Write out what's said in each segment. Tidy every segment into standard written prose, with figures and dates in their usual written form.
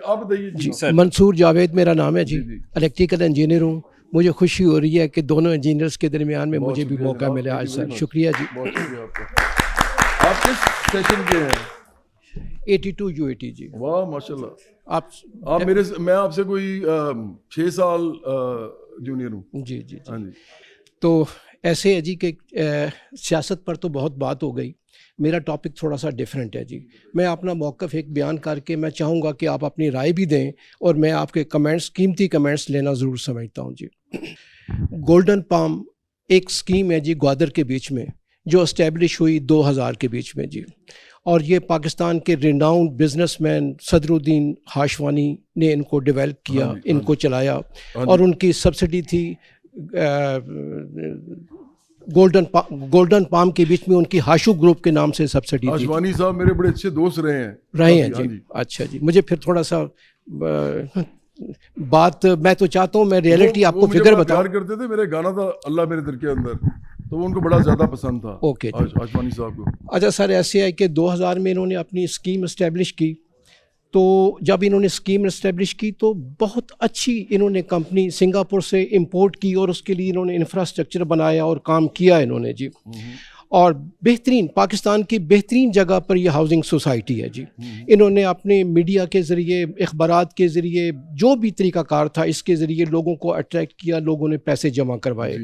آپ بتائیے جی سر. منصور جاوید میرا نام ہے جی, الیکٹریکل انجینئر ہوں. مجھے خوشی ہو رہی ہے کہ دونوں انجینئرس کے درمیان میں مجھے بھی موقع ملا آج سر. شکریہ جی. بہت شکریہ آپ کا. آپ کس سیشن کے ہیں؟ 82 UAT جی. واہ ماشاء اللہ. آپ میں آپ سے کوئی 6 سال جونیئر ہوں. جی جی ہاں جی. جی. تو ایسے ہے جی کہ سیاست پر تو بہت بات ہو گئی. میرا ٹاپک تھوڑا سا ڈیفرنٹ ہے جی. میں اپنا موقف ایک بیان کر کے میں چاہوں گا کہ آپ اپنی رائے بھی دیں, اور میں آپ کے کمنٹس, قیمتی کمنٹس لینا ضرور سمجھتا ہوں جی. گولڈن پام ایک اسکیم ہے جی گوادر کے بیچ میں, جو اسٹیبلش ہوئی 2000 کے بیچ میں جی. اور یہ پاکستان کے ریناؤنڈ بزنس مین صدر الدین ہاشوانی نے ان کو ڈیولپ کیا, ان کو چلایا, اور ان کی سبسڈی تھی گولڈن پام کے بیچ میں ان کی ہاشو گروپ کے نام سے سبسڈی تھی. ہاشوانی صاحب میرے بڑے اچھے دوست رہے ہیں جی. اچھا جی. مجھے پھر تھوڑا سا بات, میں تو چاہتا ہوں میں ریئلٹی آپ کو فگر بتاؤں. پیار کرتے تھے, میرے گانا تھا اللہ میرے دل کے اندر, تو ان کو بڑا زیادہ پسند تھا. اوکے جی. ہاشوانی صاحب کو. اچھا سر, ایسے ہے کہ 2000 میں انہوں نے اپنی اسکیم اسٹیبلش کی. تو جب انہوں نے اسکیم اسٹیبلش کی تو بہت اچھی انہوں نے کمپنی سنگاپور سے امپورٹ کی, اور اس کے لیے انہوں نے انفراسٹرکچر بنایا اور کام کیا انہوں نے جی. اور بہترین, پاکستان کی بہترین جگہ پر یہ ہاؤسنگ سوسائٹی ہے جی. انہوں نے اپنے میڈیا کے ذریعے, اخبارات کے ذریعے, جو بھی طریقہ کار تھا اس کے ذریعے لوگوں کو اٹریکٹ کیا, لوگوں نے پیسے جمع کروائے.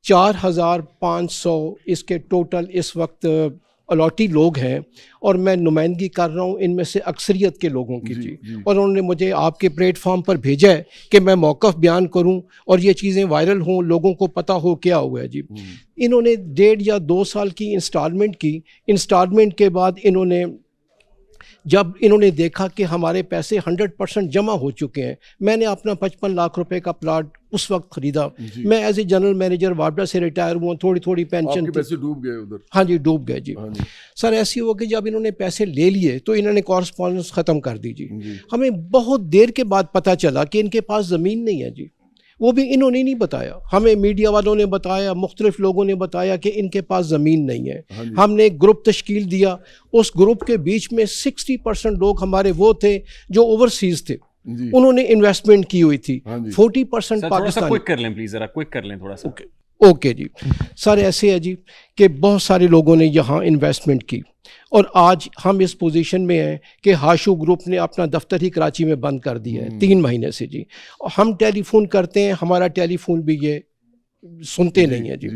4500 اس کے ٹوٹل اس وقت الاٹی لوگ ہیں, اور میں نمائندگی کر رہا ہوں ان میں سے اکثریت کے لوگوں کی جی. اور انہوں نے مجھے آپ کے پلیٹ فارم پر بھیجا ہے کہ میں موقف بیان کروں اور یہ چیزیں وائرل ہوں, لوگوں کو پتہ ہو کیا ہوا ہے جی. انہوں نے 1.5 یا 2 سال کی انسٹالمنٹ کی. انسٹالمنٹ کے بعد جب انہوں نے دیکھا کہ ہمارے پیسے 100% جمع ہو چکے ہیں, میں نے اپنا 55 لاکھ روپے کا پلاٹ اس وقت خریدا. میں ایز اے جنرل مینیجر وابڈا سے ریٹائر ہوا, تھوڑی پینشن تھی. پیسے ڈوب گئے ادھر؟ ہاں جی, ڈوب گئے جی. سر ایسی ہو کہ جب انہوں نے پیسے لے لیے تو انہوں نے کورسپونڈنس ختم کر دی جی. ہمیں بہت دیر کے بعد پتہ چلا کہ ان کے پاس زمین نہیں ہے جی. وہ بھی انہوں نے نہیں بتایا, ہمیں میڈیا والوں نے بتایا, مختلف لوگوں نے بتایا کہ ان کے پاس زمین نہیں ہے. ہم نے ایک گروپ تشکیل دیا. اس گروپ کے بیچ میں 60% لوگ ہمارے وہ تھے جو اوورسیز تھے, انہوں نے انویسٹمنٹ کی ہوئی تھی. 40% پاکستان. کوئک کر لیں پلیز, ذرا کوئک کر لیں تھوڑا سا. اوکے جی. سر ایسے ہے جی کہ بہت سارے لوگوں نے یہاں انویسٹمنٹ کی, اور آج ہم اس پوزیشن میں ہیں کہ ہاشو گروپ نے اپنا دفتر ہی کراچی میں بند کر دیا ہے 3 مہینے سے جی. ہم ٹیلی فون کرتے ہیں, ہمارا ٹیلی فون بھی یہ سنتے نہیں ہیں جی.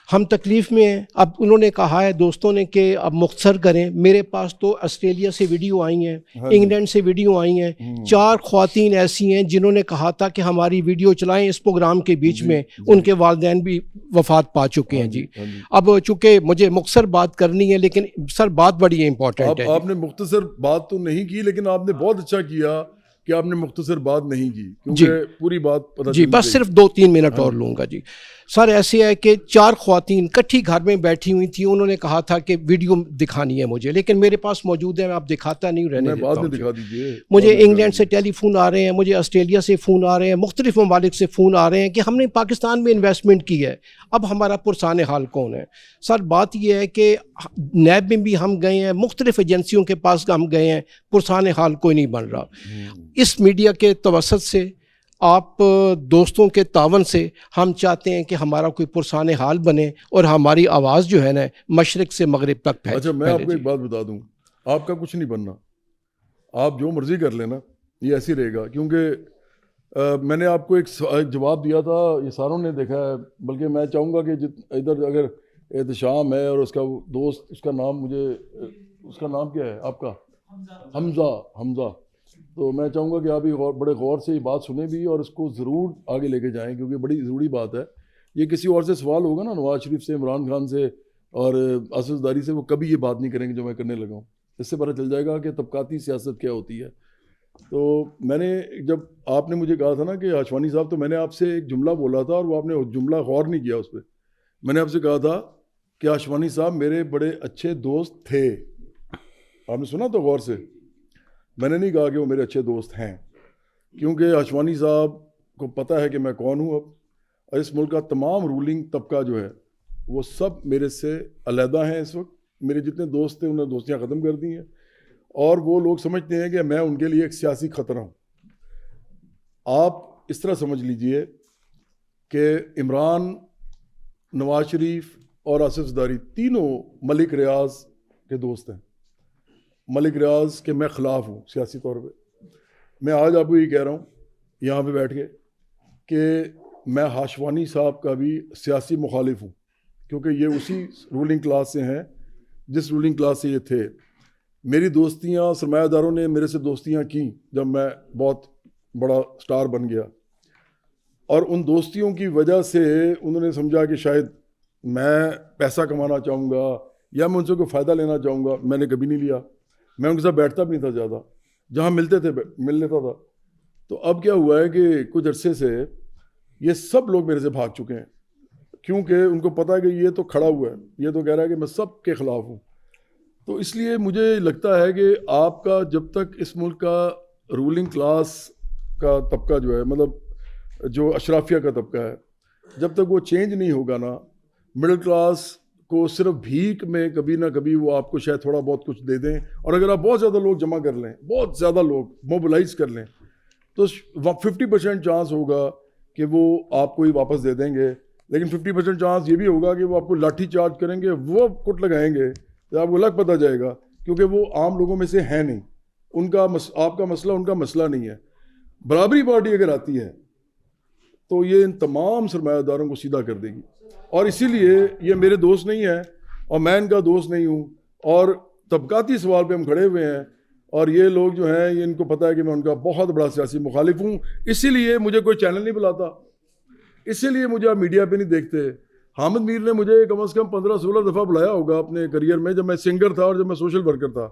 ہم تکلیف میں ہیں. اب انہوں نے کہا ہے دوستوں نے کہ اب مختصر کریں. میرے پاس تو آسٹریلیا سے ویڈیو آئی ہیں, انگلینڈ سے ویڈیو آئی ہیں. 4 خواتین ایسی ہیں جنہوں نے کہا تھا کہ ہماری ویڈیو چلائیں اس پروگرام کے بیچ میں. ان کے والدین بھی وفات پا چکے ہیں جی. اب چونکہ مجھے مختصر بات کرنی ہے, لیکن سر بات بڑی امپورٹنٹ ہے. آپ نے مختصر بات تو نہیں کی, لیکن آپ نے بہت اچھا کیا کہ آپ نے مختصر بات نہیں کی, کیونکہ پوری بات پتہ جی. بس صرف 2-3 منٹ اور لوں گا جی. سر ایسے ہے کہ 4 خواتین کٹھی گھر میں بیٹھی ہوئی تھیں. انہوں نے کہا تھا کہ ویڈیو دکھانی ہے مجھے, لیکن میرے پاس موجود ہے, میں آپ دکھاتا نہیں, رہنے دیتا ہوں. دکھا دیجیے. مجھے انگلینڈ سے ٹیلی فون آ رہے ہیں, مجھے آسٹریلیا سے فون آ رہے ہیں, مختلف ممالک سے فون آ رہے ہیں کہ ہم نے پاکستان میں انویسٹمنٹ کی ہے, اب ہمارا پرسان حال کون ہے. سر بات یہ ہے کہ نیب میں بھی ہم گئے ہیں, مختلف ایجنسیوں کے پاس ہم گئے ہیں, پرسان حال کوئی نہیں بن رہا. اس میڈیا کے توسط سے, آپ دوستوں کے تعاون سے ہم چاہتے ہیں کہ ہمارا کوئی پرسان حال بنے اور ہماری آواز جو ہے نا مشرق سے مغرب تک پھیلے. اچھا میں آپ کو ایک بات بتا دوں, آپ کا کچھ نہیں بننا, آپ جو مرضی کر لینا, یہ ایسے ہی رہے گا. کیونکہ میں نے آپ کو ایک جواب دیا تھا, یہ ساروں نے دیکھا ہے, بلکہ میں چاہوں گا کہ ادھر اگر احتشام ہے اور اس کا دوست, اس کا نام مجھے, اس کا نام کیا ہے آپ کا؟ حمزہ. تو میں چاہوں گا کہ آپ بڑے غور سے یہ بات سنیں بھی, اور اس کو ضرور آگے لے کے جائیں, کیونکہ بڑی ضروری بات ہے. یہ کسی اور سے سوال ہوگا نا, نواز شریف سے, عمران خان سے اور اسد زرداری سے, وہ کبھی یہ بات نہیں کریں گے جو میں کرنے لگا ہوں. اس سے پتہ چل جائے گا کہ طبقاتی سیاست کیا ہوتی ہے. تو میں نے جب آپ نے مجھے کہا تھا نا کہ ہاشوانی صاحب, تو میں نے آپ سے ایک جملہ بولا تھا, اور وہ آپ نے جملہ غور نہیں کیا اس پہ. میں نے آپ سے کہا تھا کہ ہاشوانی صاحب میرے بڑے اچھے دوست تھے. آپ نے سنا تو غور سے, میں نے نہیں کہا کہ وہ میرے اچھے دوست ہیں, کیونکہ ہاشوانی صاحب کو پتہ ہے کہ میں کون ہوں اب, اور اس ملک کا تمام رولنگ طبقہ جو ہے وہ سب میرے سے علیحدہ ہیں اس وقت. میرے جتنے دوست تھے انہوں نے دوستیاں ختم کر دی ہیں, اور وہ لوگ سمجھتے ہیں کہ میں ان کے لیے ایک سیاسی خطرہ ہوں. آپ اس طرح سمجھ لیجئے کہ عمران، نواز شریف اور آصف زرداری تینوں ملک ریاض کے دوست ہیں. ملک ریاض کے میں خلاف ہوں سیاسی طور پہ. میں آج آپ کو یہ کہہ رہا ہوں یہاں پہ بیٹھ کے کہ میں ہاشوانی صاحب کا بھی سیاسی مخالف ہوں، کیونکہ یہ اسی رولنگ کلاس سے ہیں جس رولنگ کلاس سے یہ تھے. میری دوستیاں سرمایہ داروں نے میرے سے دوستیاں کیں جب میں بہت بڑا سٹار بن گیا، اور ان دوستیوں کی وجہ سے انہوں نے سمجھا کہ شاید میں پیسہ کمانا چاہوں گا یا میں ان سے کوئی فائدہ لینا چاہوں گا. میں نے کبھی نہیں لیا. میں ان کے ساتھ بیٹھتا بھی نہیں تھا زیادہ، جہاں ملتے تھے مل لیتا تھا. تو اب کیا ہوا ہے کہ کچھ عرصے سے یہ سب لوگ میرے سے بھاگ چکے ہیں، کیونکہ ان کو پتہ ہے کہ یہ تو کھڑا ہوا ہے، یہ تو کہہ رہا ہے کہ میں سب کے خلاف ہوں. تو اس لیے مجھے لگتا ہے کہ آپ کا جب تک اس ملک کا رولنگ کلاس کا طبقہ جو ہے، مطلب جو اشرافیہ کا طبقہ ہے، جب تک وہ چینج نہیں ہوگا نا، مڈل کلاس کو صرف بھیک میں کبھی نہ کبھی وہ آپ کو شاید تھوڑا بہت کچھ دے دیں، اور اگر آپ بہت زیادہ لوگ جمع کر لیں، بہت زیادہ لوگ موبلائز کر لیں، تو 50% چانس ہوگا کہ وہ آپ کو ہی واپس دے دیں گے. لیکن 50% چانس یہ بھی ہوگا کہ وہ آپ کو لاٹھی چارج کریں گے، وہ کٹ لگائیں گے تو آپ کو لگ پتہ جائے گا، کیونکہ وہ عام لوگوں میں سے ہیں نہیں. ان کا آپ کا مسئلہ ان کا مسئلہ نہیں ہے. برابری پارٹی اگر آتی ہے تو یہ ان تمام سرمایہ داروں کو سیدھا کر دے گی. اور اسی لیے یہ میرے دوست نہیں ہیں اور میں ان کا دوست نہیں ہوں، اور طبقاتی سوال پہ ہم کھڑے ہوئے ہیں، اور یہ لوگ جو ہیں یہ ان کو پتہ ہے کہ میں ان کا بہت بڑا سیاسی مخالف ہوں. اسی لیے مجھے کوئی چینل نہیں بلاتا، اسی لیے مجھے آپ میڈیا پہ نہیں دیکھتے. حامد میر نے مجھے کم از کم 15-16 دفعہ بلایا ہوگا اپنے کریئر میں، جب میں سنگر تھا اور جب میں سوشل ورکر تھا.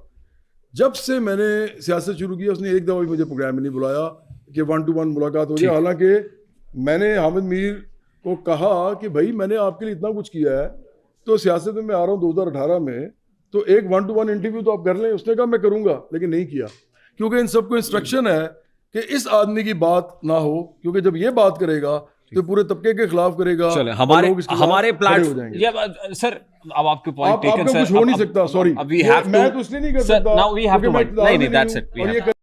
جب سے میں نے سیاست شروع کی اس نے ایک دفعہ بھی مجھے پروگرام میں نہیں بلایا کہ 1 to 1 ملاقات ہو جائے. حالانکہ میں نے حامد میر کو کہا کہ بھائی میں نے آپ کے لیے اتنا کچھ کیا ہے، تو سیاست میں آ رہا ہوں 2018 میں، تو ایک 1 to 1 انٹرویو تو آپ کر لیں. اس نے کہا میں کروں گا، لیکن نہیں کیا، کیونکہ ان سب کو انسٹرکشن ہے کہ اس آدمی کی بات نہ ہو، کیونکہ جب یہ بات کرے گا تو پورے طبقے کے خلاف کرے گا. ہمارے پلیٹ سر اب آپ کے پوائنٹ ٹیکن سر، کچھ ہو نہیں سکتا. سوری، میں تو اس لیے نہیں کر سکتا. Now we have to. نہیں, that's it.